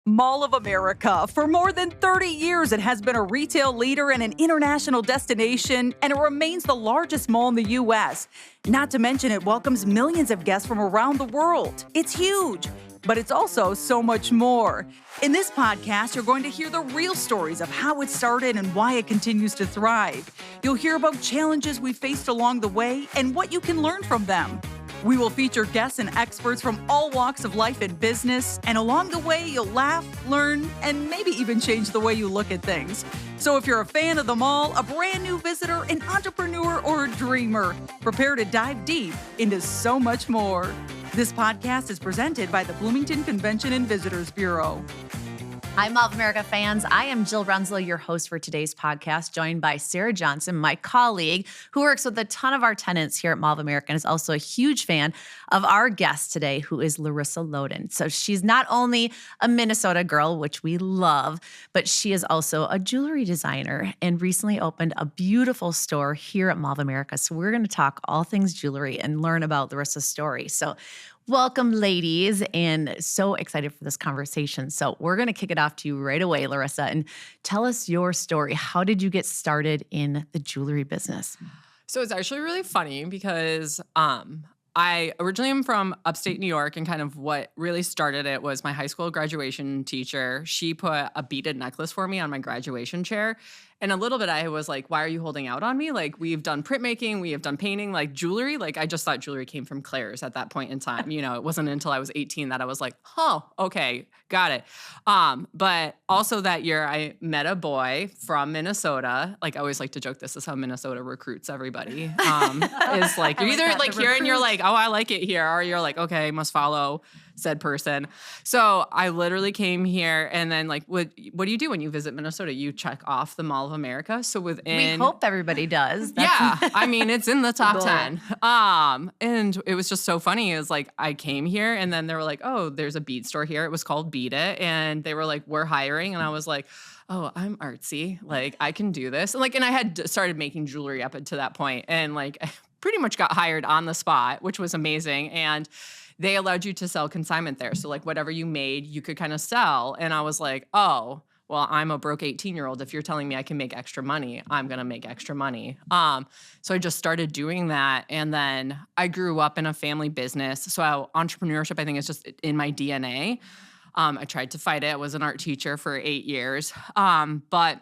Mall of America. For more than 30 years, it has been a retail leader and an international destination, and it remains the largest mall in the U.S. Not to mention, it welcomes millions of guests from around the world. It's huge, but it's also so much more. In this podcast, you're going to hear the real stories of how it started and why it continues to thrive. You'll hear about challenges we faced along the way and what you can learn from them. We will feature guests and experts from all walks of life and business, and along the way, you'll laugh, learn, and maybe even change the way you look at things. So if you're a fan of the mall, a brand new visitor, an entrepreneur, or a dreamer, prepare to dive deep into so much more. This podcast is presented by the Bloomington Convention and Visitors Bureau. Hi, Mall of America fans. I am Jill Renslow, your host for today's podcast, joined by Sarah Johnson, my colleague, who works with a ton of our tenants here at Mall of America and is also a huge fan of our guest today, who is Larissa Loden. So she's not only a Minnesota girl, which we love, but she is also a jewelry designer and recently opened a beautiful store here at Mall of America. So we're going to talk all things jewelry and learn about Larissa's story. So welcome, ladies, and so excited for this conversation. So we're going to kick it off to you right away, Larissa, and tell us your story. How did you get started in the jewelry business? So it's actually really funny because I originally am from upstate New York, and kind of what really started it was my high school graduation teacher. She put a beaded necklace for me on my graduation chair. And a little bit I was like, why are you holding out on me? Like, we've done printmaking, we have done painting, like jewelry. Like, I just thought jewelry came from Claire's at that point in time. You know, it wasn't until I was 18 that I was like, oh, okay, got it. But also that year I met a boy from Minnesota. Like, I always like to joke, this is how Minnesota recruits everybody. Is like, you're either like here and you're like, oh, I like it here. Or you're like, okay, must follow said person. So I literally came here, and then like, what do you do when you visit Minnesota? You check off the Mall of America. So within, we hope everybody does. Yeah, I mean, it's in the top 10. And it was just so funny. It was like, I came here, and then they were like, oh, there's a bead store here. It was called Beaded, and they were like, we're hiring, and I was like, oh, I'm artsy. Like, I can do this. And I had started making jewelry up until that point, and like, I pretty much got hired on the spot, which was amazing. And they allowed you to sell consignment there. So like, whatever you made, you could kind of sell. And I was like, oh, well, I'm a broke 18-year-old. If you're telling me I can make extra money, I'm going to make extra money. So I just started doing that. And then I grew up in a family business. So entrepreneurship, I think, is just in my DNA. I tried to fight it. I was an art teacher for 8 years. But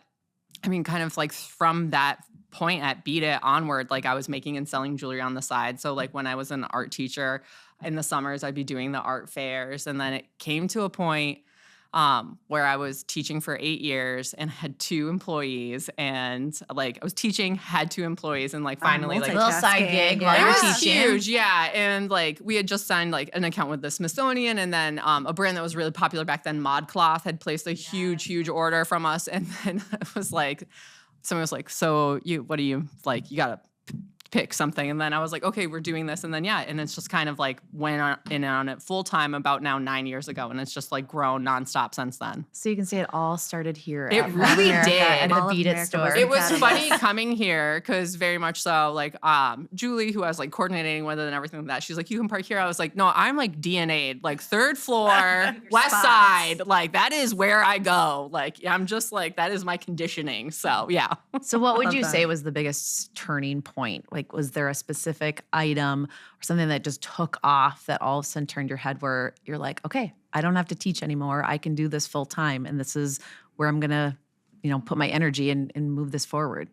I mean, kind of like from that point at Beat It onward, like I was making and selling jewelry on the side. So like when I was an art teacher in the summers, I'd be doing the art fairs. And then it came to a point where I was teaching for 8 years and had 2 employees, and like I was teaching, had 2 employees, and like finally like a little side gig while you're teaching. Huge, yeah. And like we had just signed like an account with the Smithsonian, and then a brand that was really popular back then, ModCloth, had placed a huge order from us, and then it was like someone was like, so what do you like? You gotta pick something. And then I was like, okay, we're doing this. And then, yeah. And it's just kind of like went in on it full time about now 9 years ago. And it's just like grown nonstop since then. So you can say it all started here. It really did. At the Beaded store. It was funny coming here because very much so like Julie, who I was like coordinating with it and everything like that, she's like, you can park here. I was like, no, I'm like DNA'd, like 3rd floor, west side. Like that is where I go. Like I'm just like, that is my conditioning. So yeah. So what would you say was the biggest turning point? Like, was there a specific item or something that just took off that all of a sudden turned your head where you're like, okay, I don't have to teach anymore. I can do this full time. And this is where I'm going to, put my energy and move this forward.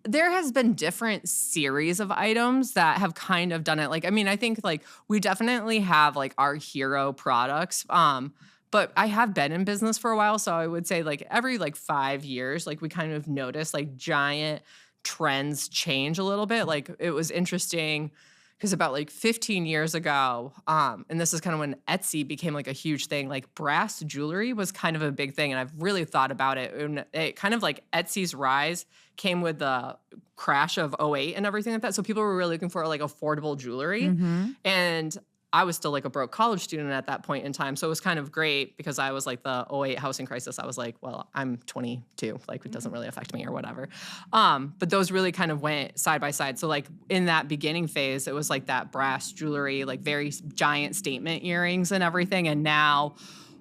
There has been different series of items that have kind of done it. Like, I mean, I think like we definitely have like our hero products. But I have been in business for a while. So I would say like every like 5 years, like we kind of notice like giant trends change a little bit. Like it was interesting because about like 15 years ago, and this is kind of when Etsy became like a huge thing, like brass jewelry was kind of a big thing. And I've really thought about it. And it kind of like Etsy's rise came with the crash of '08 and everything like that. So people were really looking for like affordable jewelry. Mm-hmm. And I was still like a broke college student at that point in time. So it was kind of great because I was like the '08 housing crisis. I was like, well, I'm 22. Like it doesn't really affect me or whatever. But those really kind of went side by side. So like in that beginning phase, it was like that brass jewelry, like very giant statement earrings and everything. And now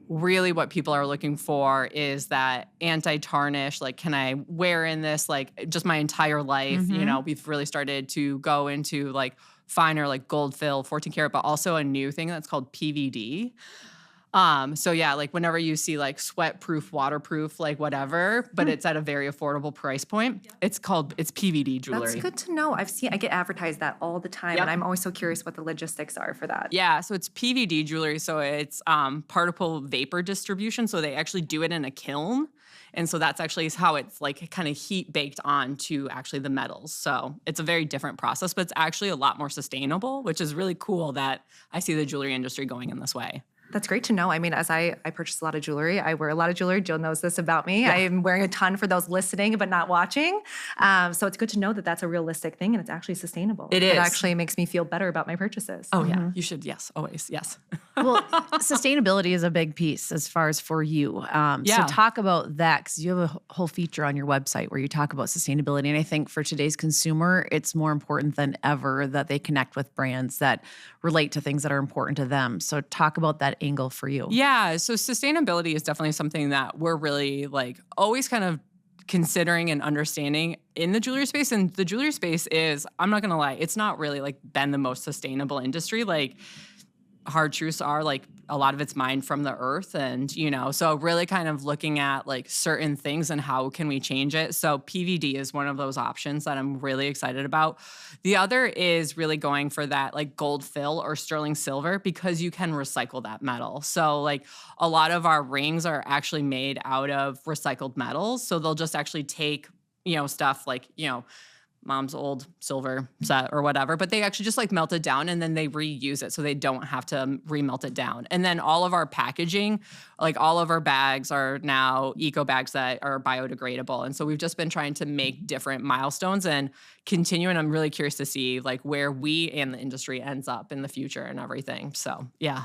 really what people are looking for is that anti-tarnish, like, can I wear in this, like, just my entire life? You know, we've really started to go into, like, finer, like, gold fill, 14 karat, but also a new thing that's called PVD. So yeah, like whenever you see like sweat proof, waterproof, like whatever, but it's at a very affordable price point, it's PVD jewelry. That's good to know. I get advertised that all the time, and I'm always so curious what the logistics are for that. Yeah, so it's PVD jewelry. So it's particle vapor distribution. So they actually do it in a kiln. And so that's actually how it's like kind of heat baked onto actually the metals. So it's a very different process, but it's actually a lot more sustainable, which is really cool that I see the jewelry industry going in this way. That's great to know. I mean, as I purchase a lot of jewelry, I wear a lot of jewelry. Jill knows this about me. I am wearing a ton for those listening but not watching. So it's good to know that that's a realistic thing and it's actually sustainable. It is. It actually makes me feel better about my purchases. Oh, yeah. You should. Yes. Always. Yes. Well, sustainability is a big piece as far as for you. So talk about that, because you have a whole feature on your website where you talk about sustainability. And I think for today's consumer, it's more important than ever that they connect with brands that relate to things that are important to them. So talk about that angle for you. Yeah. So sustainability is definitely something that we're really like always kind of considering and understanding in the jewelry space. And the jewelry space is, I'm not going to lie, it's not really like been the most sustainable industry. Like, hard truths are like a lot of it's mined from the earth, and so really kind of looking at like certain things and how can we change it. So PVD is one of those options that I'm really excited about. The other is really going for that like gold fill or sterling silver, because you can recycle that metal. So like a lot of our rings are actually made out of recycled metals. So they'll just actually take stuff like mom's old silver set or whatever, but they actually just like melt it down and then they reuse it so they don't have to remelt it down. And then all of our packaging, like all of our bags are now eco bags that are biodegradable. And so we've just been trying to make different milestones and continue. And I'm really curious to see like where we and the industry ends up in the future and everything. So yeah.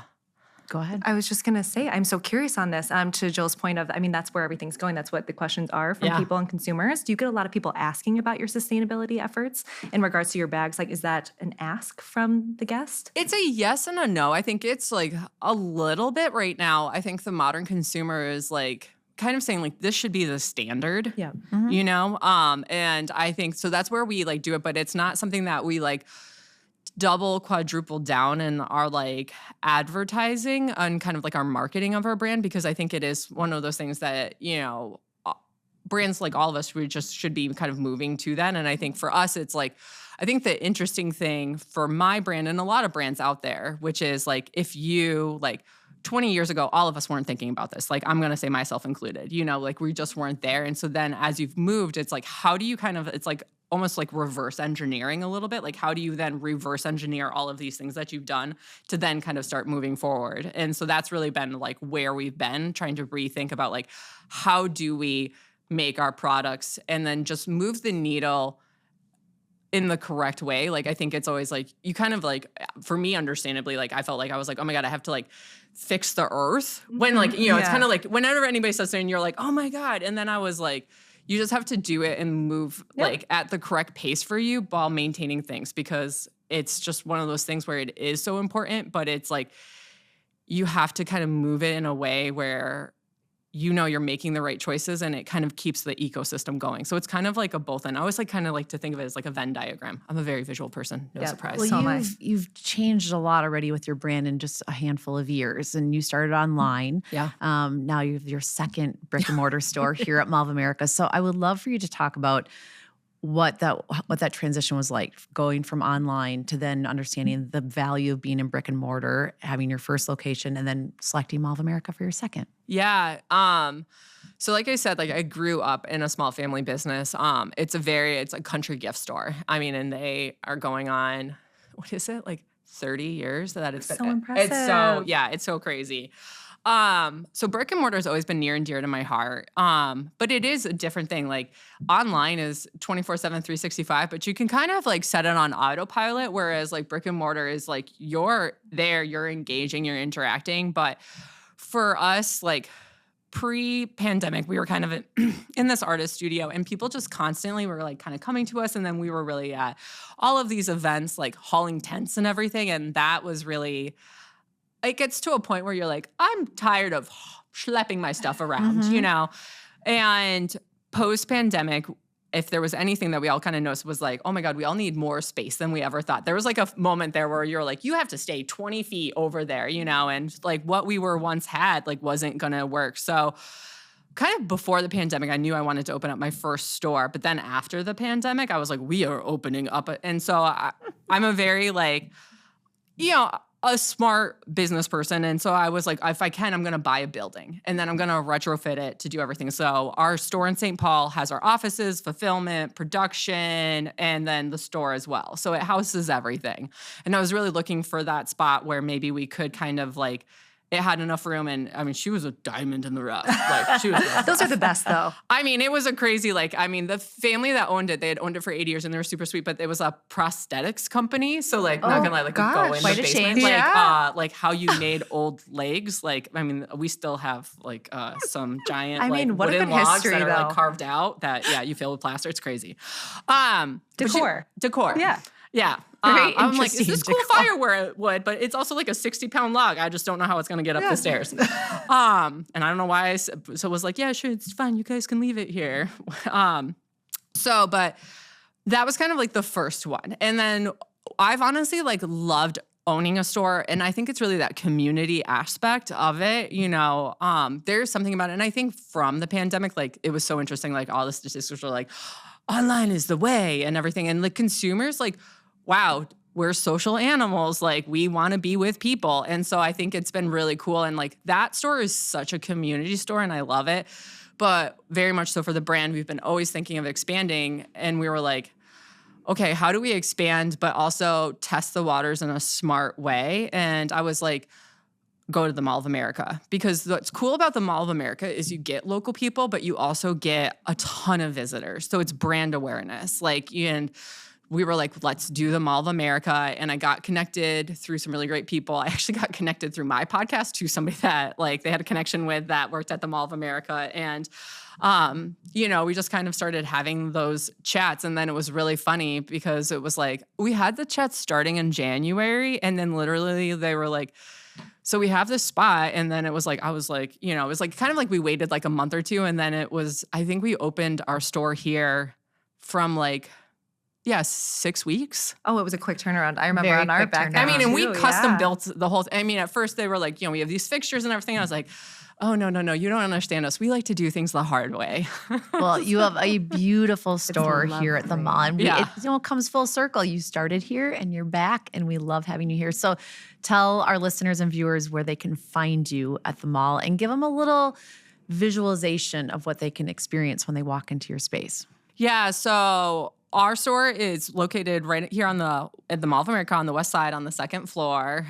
Go ahead. I was just going to say, I'm so curious on this. To Jill's point of, I mean, that's where everything's going. That's what the questions are from people and consumers. Do you get a lot of people asking about your sustainability efforts in regards to your bags? Like, is that an ask from the guest? It's a yes and a no. I think it's like a little bit right now. I think the modern consumer is like kind of saying like this should be the standard, and I think so that's where we like do it, but it's not something that we like double, quadruple down in our like advertising and kind of like our marketing of our brand, because I think it is one of those things that, brands like all of us, we just should be kind of moving to that. And I think for us, it's like, I think the interesting thing for my brand and a lot of brands out there, which is like, if you like 20 years ago, all of us weren't thinking about this. Like, I'm going to say myself included, like we just weren't there. And so then as you've moved, it's like, how do you kind of, it's like almost like reverse engineering a little bit. Like, how do you then reverse engineer all of these things that you've done to then kind of start moving forward? And so that's really been like where we've been trying to rethink about like, how do we make our products and then just move the needle in the correct way. Like, I think it's always like, you kind of like, for me, understandably, like I felt like I was like, oh my God, I have to like fix the earth when like, it's kind of like whenever anybody says something, you're like, oh my God. And then I was like, you just have to do it and move like at the correct pace for you while maintaining things, because it's just one of those things where it is so important, but it's like, you have to kind of move it in a way where you're making the right choices and it kind of keeps the ecosystem going. So it's kind of like a both end. I always like kind of like to think of it as like a Venn diagram. I'm a very visual person, no surprise. Well, you've changed a lot already with your brand in just a handful of years, and you started online. Yeah. Now you have your second brick and mortar store here at Mall of America. So I would love for you to talk about what that transition was like, going from online to then understanding the value of being in brick and mortar, having your first location, and then selecting Mall of America for your second. Yeah. So like I said, like I grew up in a small family business. It's a country gift store. I mean, and they are going on, what is it? Like 30 years that it's been. So impressive. It's so crazy. So brick and mortar has always been near and dear to my heart. But it is a different thing. Like online is 24/7, 365, but you can kind of like set it on autopilot. Whereas like brick and mortar is like, you're there, you're engaging, you're interacting. But for us, like pre-pandemic, we were kind of in this artist studio, and people just constantly were like kind of coming to us. And then we were really at all of these events, like hauling tents and everything. And that was really it gets to a point where you're like, I'm tired of schlepping my stuff around, you know? And post-pandemic, if there was anything that we all kind of noticed was like, oh my God, we all need more space than we ever thought. There was like a moment there where you're like, you have to stay 20 feet over there, you know, and like what we were once had like wasn't going to work. So kind of before the pandemic, I knew I wanted to open up my first store. But then after the pandemic, I was like, we are opening up. And so I'm a very like, you know, a smart business person. And so I was like, if I can, I'm going to buy a building and then I'm going to retrofit it to do everything. So our store in St. Paul has our offices, fulfillment, production, and then the store as well. So it houses everything. And I was really looking for that spot where maybe we could kind of like, it had enough room. And I mean, she was a diamond in the rough. Like she was Those are the best though. I mean, it was a crazy, like, I mean, the family that owned it, they had owned it for 80 years and they were super sweet, but it was a prosthetics company. So like, not gonna lie, like gosh, go in quite the a basement, change. like how you made old legs. Like, I mean, we still have like some giant, I mean, like what a wooden good logs history, that are though. like carved out that, yeah, you fill with plaster. It's crazy. Decor. Yeah. Yeah. Very I'm like, is interesting this cool decor. firewood? But it's also like a 60-pound log. I just don't know how it's going to get up the stairs. And I don't know why. So it was like, yeah, sure, it's fine. You guys can leave it here. But that was kind of like the first one. And then I've honestly like loved owning a store. And I think it's really that community aspect of it. You know, there's something about it. And I think from the pandemic, like it was so interesting. Like all the statistics were like, online is the way and everything. And like consumers, like, wow, we're social animals. Like we want to be with people. And so I think it's been really cool. And like that store is such a community store and I love it. But very much so for the brand, we've been always thinking of expanding. And we were like, okay, how do we expand, but also test the waters in a smart way? And I was like, go to the Mall of America. Because what's cool about the Mall of America is you get local people, but you also get a ton of visitors. So it's brand awareness. And we were like, let's do the Mall of America. And I got connected through some really great people. I actually got connected through my podcast to somebody that like they had a connection with that worked at the Mall of America. And, we just kind of started having those chats. And then it was really funny because it was like, we had the chats starting in January. And then literally they were like, so we have this spot. And then it was like, I was like, it was like kind of like we waited like a month or two. And then it was, I think we opened our store here from like, 6 weeks. Oh, it was a quick turnaround. I remember Very on our quick back. turnaround. I mean, and we too, custom yeah. built the whole I mean, at first they were like, we have these fixtures and everything. I was like, oh, no, you don't understand us. We like to do things the hard way. Well, you have a beautiful store here at the lovely. mall. And Yeah. it comes full circle. You started here and you're back and we love having you here. So tell our listeners and viewers where they can find you at the mall and give them a little visualization of what they can experience when they walk into your space. Yeah, so our store is located right here at the Mall of America on the west side on the second floor.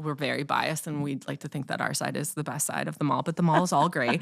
We're very biased and we'd like to think that our side is the best side of the mall, but the mall is all great.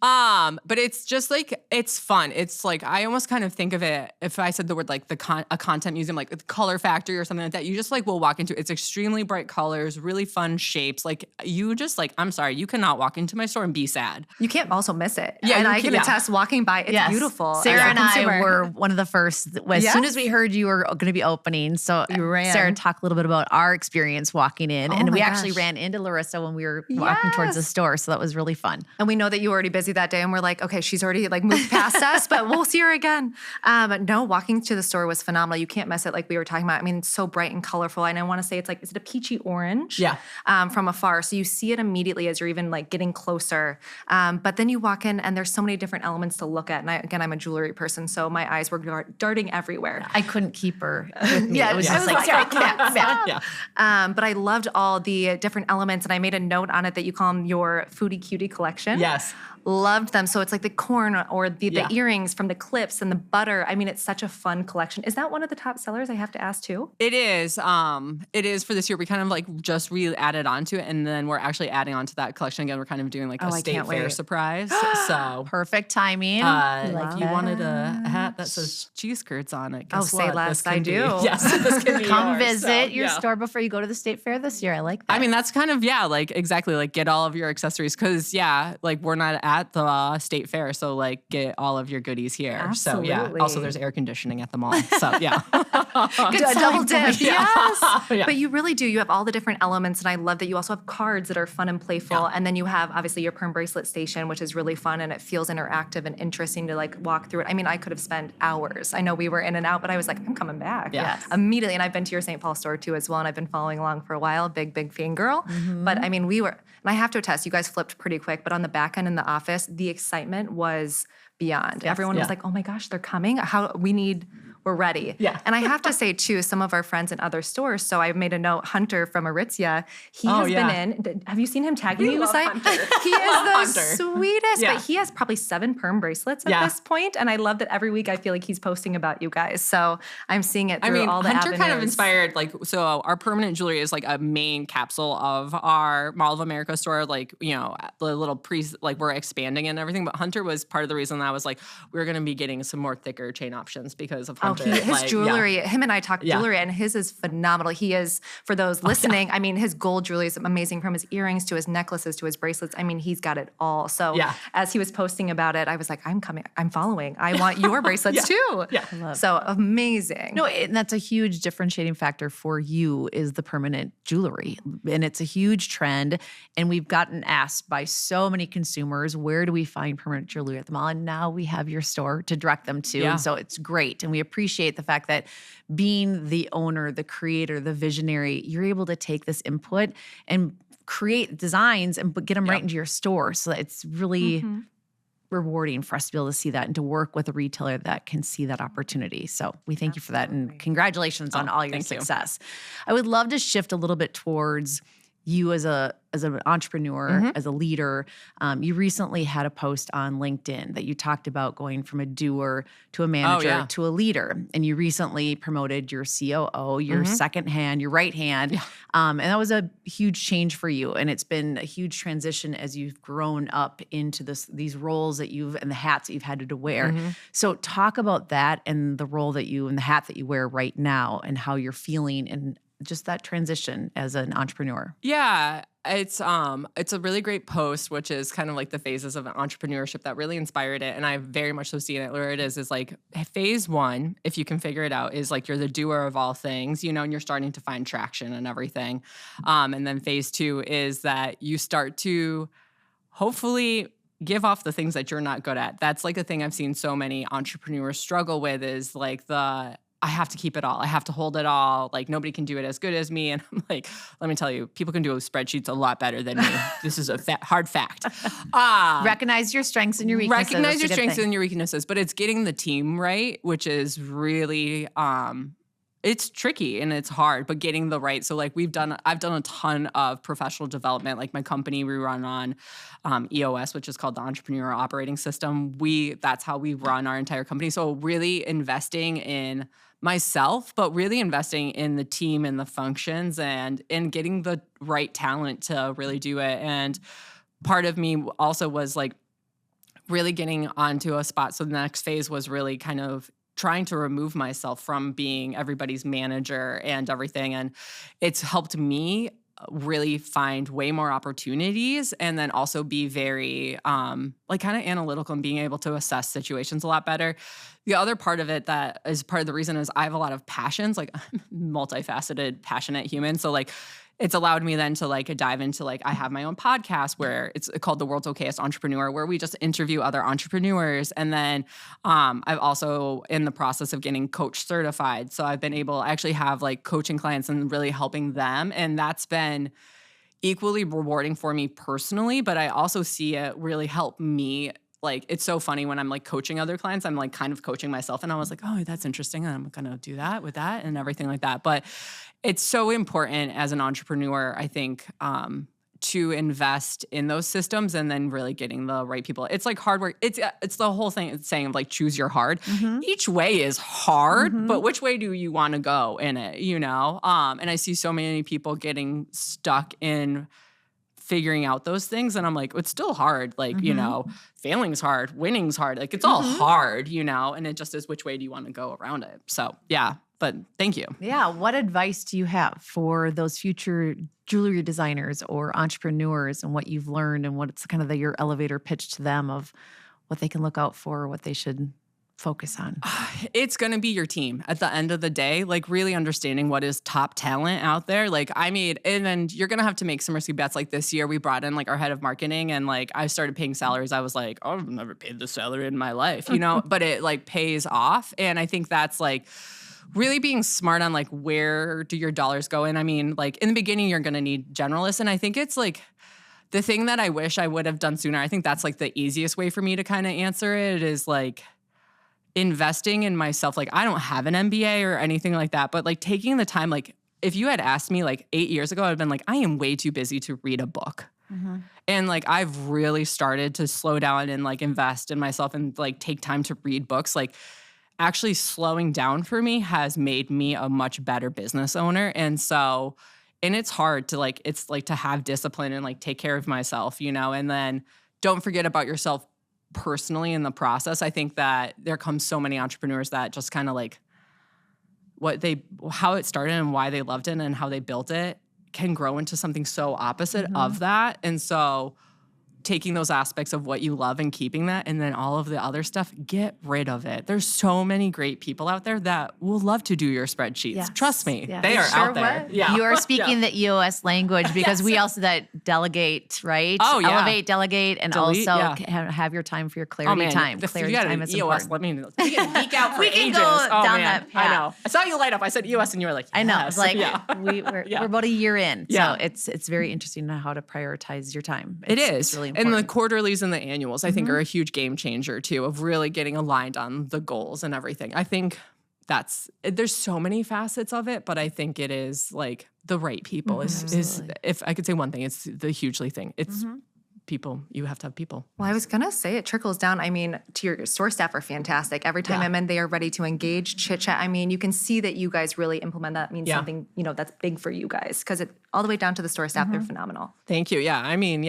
But it's just like, it's fun. It's like, I almost kind of think of it, if I said the word like a content museum, like the Color Factory or something like that, you just like will walk into, it's extremely bright colors, really fun shapes. Like you just like, I'm sorry, you cannot walk into my store and be sad. You can't also miss it. Yeah, and you I can can- attest walking by, it's beautiful. Sarah as a and I consumer. were one of the first, as soon as we heard you were going to be opening. So You ran. Sarah, talk a little bit about our experience walking in. Oh And my we actually gosh. ran into Larissa when we were walking towards the Yes. store. So that was really fun. And we know that you were already busy that day and we're like, okay, she's already like moved past us, but we'll see her again. But no, walking to the store was phenomenal. You can't miss it like we were talking about. I mean, it's so bright and colorful. And I want to say it's like, is it a peachy orange? Yeah. From afar. So you see it immediately as you're even like getting closer. But then you walk in and there's so many different elements to look at. And I'm a jewelry person, so my eyes were darting everywhere. I couldn't keep her with me. Yeah, it was I just was like, like, Sarah, come back. Yeah. But I loved all the different elements, and I made a note on it that you call them your Foodie Cutie collection. Yes. Loved them. So it's like the corn or the Yeah. earrings from the clips and the butter. I mean, it's such a fun collection. Is that one of the top sellers? I have to ask too. It is. It is for this year. We kind of like just added onto it, and then we're actually adding on to that collection again. We're kind of doing like Oh, a I state can't fair wait. surprise. So Perfect timing. if you that. wanted a hat that says cheese curds on it, guess Oh, say what? less, This can I be- do. Yes, this can be Come yours. visit So, your yeah. store before you go to the state fair this year. I like like that. I mean, that's kind of, like exactly, like get all of your accessories because, like we're not at the state fair. So like get all of your goodies here. Absolutely. So yeah. Also, there's air conditioning at the mall. So yeah. Good double dip. Yes. Yeah. But you really do. You have all the different elements. And I love that you also have cards that are fun and playful. Yeah. And then you have obviously your perm bracelet station, which is really fun and it feels interactive and interesting to like walk through it. I mean, I could have spent hours. I know we were in and out, but I was like, I'm coming back. Yeah. Immediately. And I've been to your St. Paul store too as well. And I've been following along for a while. Big fangirl. But I mean, we were, and I have to attest, you guys flipped pretty quick, but on the back end in the office, the excitement was beyond. Everyone was like, oh my gosh, they're coming. We're ready. Yeah. And I have to say, too, some of our friends in other stores, so I made a note, Hunter from Aritzia, he has been in. Have you seen him tagging you? Love Hunter. He is the Hunter. sweetest. Yeah. But he has probably 7 perm bracelets at this point, and I love that every week I feel like he's posting about you guys. So I'm seeing it through all the Hunter avenues. kind of inspired, like, so our permanent jewelry is like a main capsule of our Mall of America store, like, you know, the little like we're expanding and everything. But Hunter was part of the reason that I was like, we're going to be getting some more thicker chain options because of Hunter. His jewelry, him and I talked jewelry, and his is phenomenal. He is, for those listening, I mean, his gold jewelry is amazing from his earrings to his necklaces to his bracelets. I mean, he's got it all. So as he was posting about it, I was like, I'm coming, I'm following. I want your bracelets too. Yeah. So amazing. No, and that's a huge differentiating factor for you is the permanent jewelry. And it's a huge trend. And we've gotten asked by so many consumers, where do we find permanent jewelry at the mall? And now we have your store to direct them to. Yeah. And so it's great. And we appreciate the fact that being the owner, the creator, the visionary, you're able to take this input and create designs and get them right into your store. So it's really rewarding for us to be able to see that and to work with a retailer that can see that opportunity. So we thank you for that and congratulations on all your success. I would love to shift a little bit towards you as an entrepreneur, as a leader. You recently had a post on LinkedIn that you talked about going from a doer to a manager to a leader. And you recently promoted your COO, your second hand, your right hand. Yeah. And that was a huge change for you. And it's been a huge transition as you've grown up into these roles that and the hats that you've had to wear. So talk about that and the role that and the hat that you wear right now and how you're feeling and just that transition as an entrepreneur. Yeah, it's a really great post, which is kind of like the phases of entrepreneurship that really inspired it. And I very much so see it where it is like phase 1, if you can figure it out, is like you're the doer of all things, you know, and you're starting to find traction and everything. And then phase 2 is that you start to hopefully give off the things that you're not good at. That's like a thing I've seen so many entrepreneurs struggle with is like I have to keep it all. I have to hold it all. Like nobody can do it as good as me. And I'm like, let me tell you, people can do spreadsheets a lot better than me. This is a hard fact. Recognize your strengths and your weaknesses. Recognize your strengths and your weaknesses, but it's getting the team right, which is really, it's tricky and it's hard, but getting the right. So like I've done a ton of professional development. Like my company, we run on EOS, which is called the Entrepreneur Operating System. That's how we run our entire company. So really investing in myself, but really investing in the team and the functions and getting the right talent to really do it. And part of me also was like really getting onto a spot. So the next phase was really kind of trying to remove myself from being everybody's manager and everything. And it's helped me really find way more opportunities and then also be very like kind of analytical and being able to assess situations a lot better. The other part of it that is part of the reason is I have a lot of passions, like I'm a multifaceted, passionate human. So like it's allowed me then to like dive into like I have my own podcast where it's called The World's Okayest Entrepreneur, where we just interview other entrepreneurs. And then I've also in the process of getting coach certified. So I've been able, I actually have like coaching clients and really helping them. And that's been equally rewarding for me personally, but I also see it really help me. Like, it's so funny when I'm like coaching other clients, I'm like kind of coaching myself. And I was like, oh, that's interesting. And I'm going to do that with that and everything like that. But it's so important as an entrepreneur, I think, to invest in those systems and then really getting the right people. It's like hard work. It's the whole thing. It's saying of like, choose your hard. Each way is hard, but which way do you want to go in it? You know? And I see so many people getting stuck in figuring out those things. And I'm like, it's still hard. Like, you know, failing's hard, winning's hard. Like it's all hard, you know, and it just is which way do you want to go around it? So yeah, But thank you. Yeah. What advice do you have for those future jewelry designers or entrepreneurs and what you've learned and what's kind of your elevator pitch to them of what they can look out for, what they should focus on? It's going to be your team at the end of the day, like really understanding what is top talent out there. Like and then you're going to have to make some risky bets. Like this year we brought in like our head of marketing and like I started paying salaries. I was like, oh, I've never paid this salary in my life, but it like pays off. And I think that's like really being smart on like where do your dollars go. And I mean, like in the beginning, you're going to need generalists. And I think it's like the thing that I wish I would have done sooner. I think that's like the easiest way for me to kind of answer it is like investing in myself. Like I don't have an MBA or anything like that, but like taking the time, like if you had asked me like 8 years ago, I'd been like, I am way too busy to read a book. Mm-hmm. And like I've really started to slow down and like invest in myself and like take time to read books. Like actually slowing down for me has made me a much better business owner. And it's hard to like, it's like to have discipline and like take care of myself, and then don't forget about yourself personally in the process. I think that there comes so many entrepreneurs that just kind of like how it started and why they loved it and how they built it can grow into something so opposite of that. And so taking those aspects of what you love and keeping that, and then all of the other stuff, get rid of it. There's so many great people out there that will love to do your spreadsheets. Yes. Trust me, Yeah. they are out there. Yeah. You are speaking the EOS language because we also delegate, right? Oh, yeah. Elevate, delegate, and Delete, also have your time for your clarity time. If Clarity you got time an is EOS, important. let me know. We can geek out for We can ages. go Oh, down man. that path. I know. I saw you light up. I said EOS, and you were like, I know. yes. It's like Yeah. we're about a year in. So it's very interesting to how to prioritize your time. It's really important. And the quarterlies and the annuals, I think, are a huge game changer, too, of really getting aligned on the goals and everything. I think there's so many facets of it, but I think it is, like, the right people is if I could say one thing, it's the hugely thing. It's people. You have to have people. Well, I was going to say it trickles down. I mean, to your store staff are fantastic. Every time I'm in, they are ready to engage, chit chat. I mean, you can see that you guys really implement that. It means something, that's big for you guys because all the way down to the store staff, they're phenomenal. Thank you. Yeah. I mean,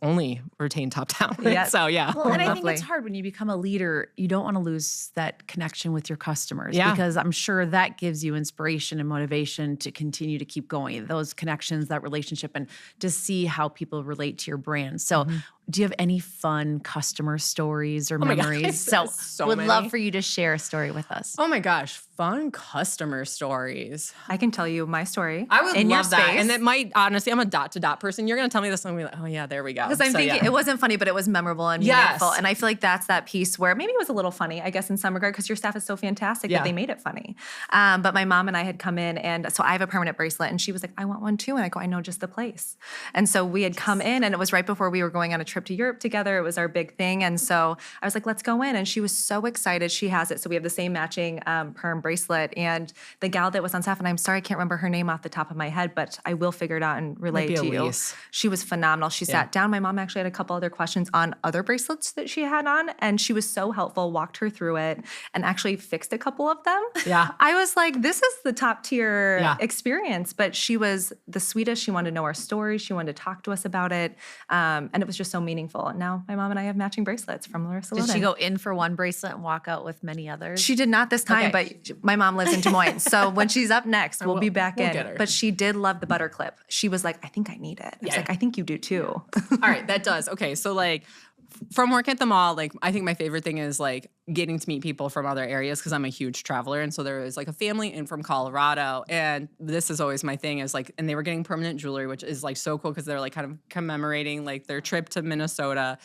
only retain top talent. Yes. So yeah. Well, and I think Lovely. it's hard when you become a leader, you don't want to lose that connection with your customers because I'm sure that gives you inspiration and motivation to continue to keep going. Those connections, that relationship, and to see how people relate to your brand. So do you have any fun customer stories or memories? So would many. love for you to share a story with us. Oh my gosh, fun customer stories. I can tell you my story. I would in love your that. space. And it might, honestly, I'm a dot-to-dot person. You're going to tell me this and I'm going to be like, oh yeah, there we go. Because I'm thinking it wasn't funny, but it was memorable and meaningful. Yes. And I feel like that's that piece where maybe it was a little funny, I guess, in some regard, because your staff is so fantastic that they made it funny. But my mom and I had come in, and so I have a permanent bracelet, and she was like, I want one too. And I go, I know just the place. And so we had come in, and it was right before we were going on a trip to Europe together. It was our big thing. And so I was like, let's go in. And she was so excited. She has it. So we have the same matching perm bracelet. And the gal that was on staff, and I'm sorry, I can't remember her name off the top of my head, but I will figure it out and relay Might to be you. Elise. She was phenomenal. She sat down. My mom actually had a couple other questions on other bracelets that she had on, and she was so helpful, walked her through it, and actually fixed a couple of them. Yeah. I was like, this is the top tier experience, but she was the sweetest. She wanted to know our story. She wanted to talk to us about it, and it was just so meaningful. And now my mom and I have matching bracelets from Larissa Loden. Did she go in for one bracelet and walk out with many others? She did not this time, but my mom lives in Des Moines. So when she's up next, we'll be back we'll in. get her. But she did love the butter clip. She was like, I think I need it. I was like, I think you do too. All right, that does. Okay, so like from working at the mall, like I think my favorite thing is like getting to meet people from other areas because I'm a huge traveler. And so there was like a family in from Colorado. And this is always my thing is like, and they were getting permanent jewelry, which is like so cool because they're like kind of commemorating like their trip to Minnesota.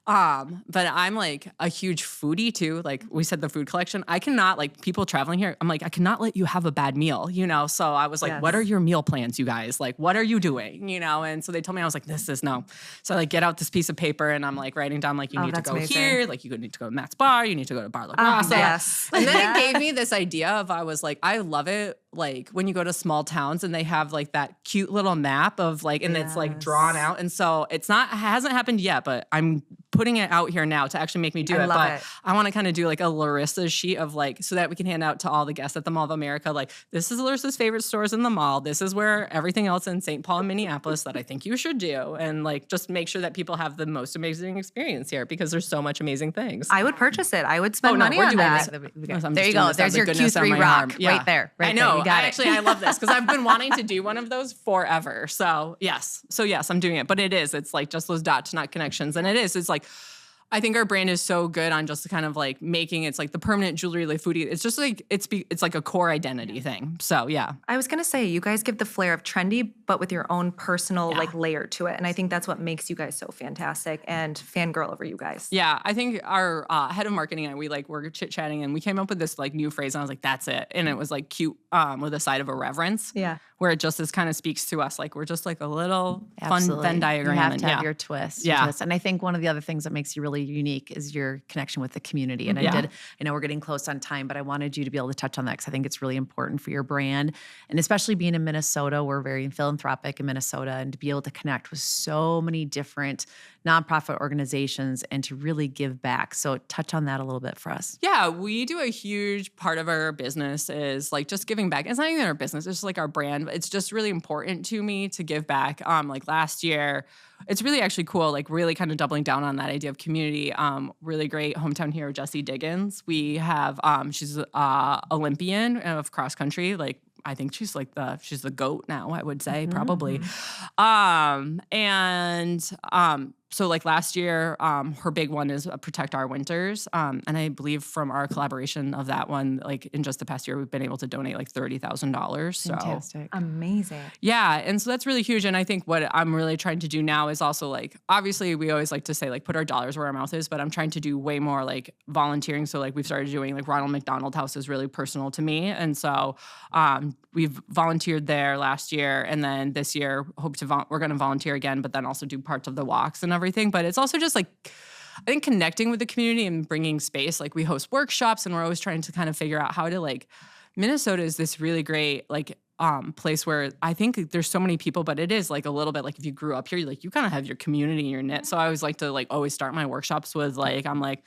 But I'm like a huge foodie too. Like we said, the food collection, I cannot like people traveling here. I'm like, I cannot let you have a bad meal, So I was like, what are your meal plans, you guys? Like, what are you doing? And so they told me, I was like, this is no. So I like get out this piece of paper and I'm like writing down, like, you need to go here. Like you need to go to Matt's Bar. You need to go to Bar La Grassa. Yes. And then it gave me this idea of, I was like, I love it. Like when you go to small towns and they have like that cute little map of like, and it's like drawn out. And so it hasn't happened yet, but I'm putting it out here now to actually make me do it. love But it. I want to kind of do like a Larissa sheet of like, so that we can hand out to all the guests at the Mall of America. Like, this is Larissa's favorite stores in the mall. This is where everything else in St. Paul and Minneapolis that I think you should do. And like, just make sure that people have the most amazing experience here because there's so much amazing things. I would purchase it. I would spend no, money we're on doing that. this. I'm There just you doing go. this out There's of your the goodness of Q3 my rock heart. right there. Right I know. There. You got it. Actually, I love this because I've been wanting to do one of those forever. So yes, I'm doing it. But it's like just those dot to knot connections, and it's like. I think our brand is so good on just kind of like making it's like the permanent jewelry, like Foodie. It's just like it's like a core identity thing. So yeah. I was gonna say you guys give the flair of trendy, but with your own personal like layer to it, and I think that's what makes you guys so fantastic and fangirl over you guys. Yeah, I think our head of marketing and we like were chit chatting and we came up with this like new phrase and I was like, that's it, and it was like cute with a side of irreverence. Yeah. Where it just kind of speaks to us, like we're just like a little Absolutely. fun Venn diagram. You have and, to have your twist. Yeah. Your twist. And I think one of the other things that makes you really unique is your connection with the community. And I know we're getting close on time, but I wanted you to be able to touch on that because I think it's really important for your brand. And especially being in Minnesota, we're very philanthropic in Minnesota, and to be able to connect with so many different nonprofit organizations and to really give back. So touch on that a little bit for us. Yeah, we do a huge part of our business is like just giving back. It's not even our business, it's just like our brand. It's just really important to me to give back. Like last year, it's really actually cool, like really kind of doubling down on that idea of community. Really great hometown hero, Jessie Diggins. We have, she's Olympian of cross country, like I think she's the GOAT now, I would say, probably. So like last year, her big one is Protect Our Winters. And I believe from our collaboration of that one, like in just the past year, we've been able to donate like $30,000. So Fantastic. Amazing. yeah. And so that's really huge. And I think what I'm really trying to do now is also like, obviously we always like to say like put our dollars where our mouth is, but I'm trying to do way more like volunteering. So like we've started doing like Ronald McDonald House is really personal to me. And so we've volunteered there last year. And then this year we're going to volunteer again, but then also do parts of the walks and everything. But it's also just like, I think connecting with the community and bringing space. Like we host workshops and we're always trying to kind of figure out how to like, Minnesota is this really great like place where I think there's so many people, but it is like a little bit like if you grew up here, you kind of have your community in your knit. So I always like to like always start my workshops with like, I'm like,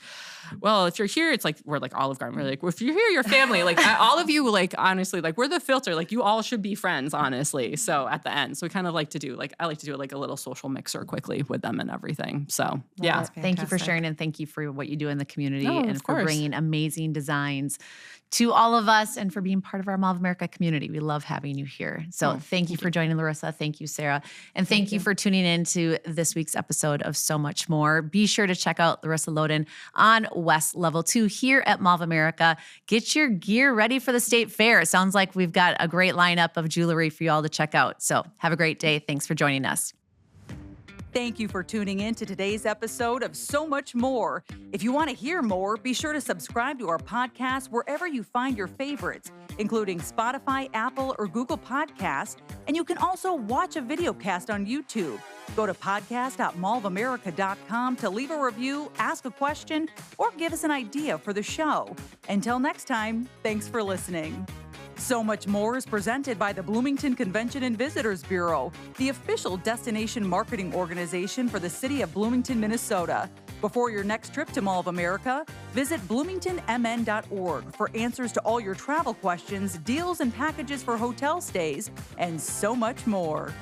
well, if you're here, it's like, we're like Olive Garden. We're like, well, if you're here, you're family. Like all of you, like, honestly, like we're the filter. Like you all should be friends, honestly. So at the end, so we kind of like to do like, I like to do like a little social mixer quickly with them and everything. So yeah. Thank you for sharing and thank you for what you do in the community No, and of for course. bringing amazing designs to all of us and for being part of our Mall of America community. We love having you here. So thank you for joining, Larissa. Thank you, Sarah. And thank you for tuning in to this week's episode of So Much More. Be sure to check out Larissa Loden on West Level 2 here at Mall of America. Get your gear ready for the State Fair. It sounds like we've got a great lineup of jewelry for you all to check out. So have a great day. Thanks for joining us. Thank you for tuning in to today's episode of So Much More. If you want to hear more, be sure to subscribe to our podcast wherever you find your favorites, including Spotify, Apple, or Google Podcasts. And you can also watch a video cast on YouTube. Go to podcast.mallofamerica.com to leave a review, ask a question, or give us an idea for the show. Until next time, thanks for listening. So Much More is presented by the Bloomington Convention and Visitors Bureau, the official destination marketing organization for the city of Bloomington, Minnesota. Before your next trip to Mall of America, visit bloomingtonmn.org for answers to all your travel questions, deals and packages for hotel stays, and so much more.